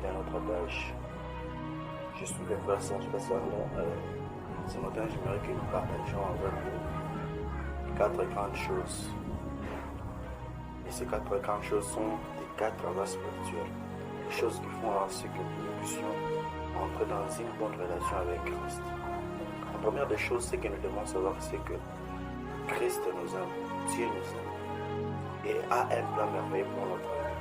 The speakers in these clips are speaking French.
à un autre page. Je suis le frère Serge Bassano. Ce matin, j'aimerais que nous partagions avec vous 4 grandes choses. Et ces 4 grandes choses sont des 4 lois spirituelles. Des choses qui font en sorte que nous puissions entrer dans une bonne relation avec Christ. La première des choses, c'est que nous devons savoir, c'est que Christ nous aime, Dieu nous aime et a un plan merveilleux pour notre vie.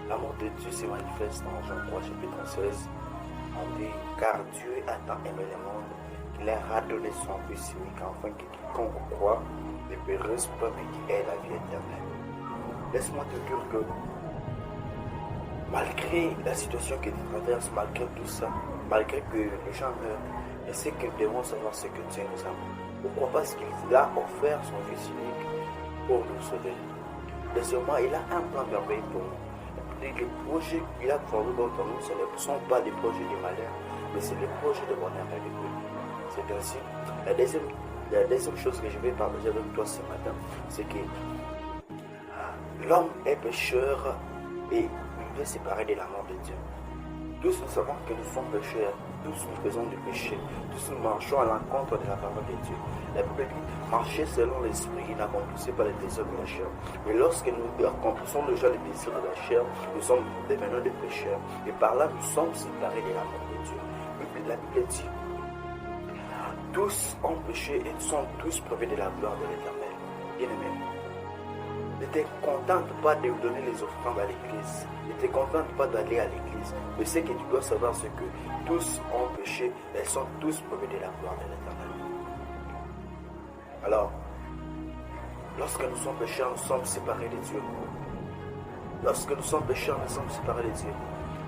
L'amour de Dieu se manifeste dans Jean 3, chapitre 16. On dit, car Dieu a tant aimé le monde qu'il a donné son Fils unique, afin que quiconque croit ne périsse pas, mais qui ait la vie éternelle. Laisse-moi te dire que malgré la situation que tu traverses, malgré tout ça, malgré que les gens meurent, et c'est que nous devons savoir ce que Dieu nous aime. Pourquoi? Parce qu'il a offert son Fils unique pour nous sauver. Deuxièmement, il a un plan merveilleux pour nous. Les projets qu'il a formés contre nous, ce ne sont pas des projets de malheur, mais c'est des projets de bonheur et de paix. C'est ainsi. La deuxième chose que je vais partager avec toi ce matin, c'est que l'homme est pécheur et il doit se séparer de l'amour de Dieu. Tous nous savons que nous sommes pécheurs, tous nous faisons du péché, tous nous marchons à l'encontre de la parole de Dieu. La Bible dit, marcher selon l'esprit, n'accomplissez pas les désirs de la chair. Mais lorsque nous accomplissons déjà les désirs de la chair, nous sommes devenus des pécheurs. Et par là, nous sommes séparés de l'amour de Dieu. La Bible dit, tous ont péché et sont tous privés de la gloire de l'Éternel. Bien-aimé, ne te contente pas de donner les offrandes à l'église. Ne te contente pas d'aller à l'église. Mais ce que tu dois savoir, c'est que tous ont péché et sont tous privés de la gloire de l'Éternel. Alors, lorsque nous sommes pécheurs, nous sommes séparés de Dieu. Lorsque nous sommes pécheurs, nous sommes séparés de Dieu.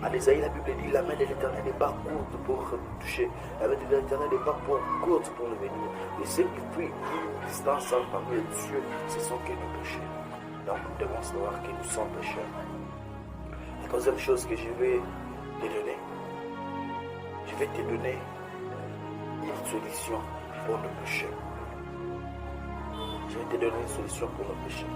En Isaïe, la Bible dit, la main de l'Éternel n'est pas courte pour nous toucher. La main de l'Éternel n'est pas courte pour nous venir. Et ce qui fait une distance entre nous et Dieu, ce sont que nos péchés. Donc nous devons savoir que nous sommes pécheurs. La troisième chose que je vais te donner une solution pour nos péchés. Je vais te donner une solution pour nos péchés.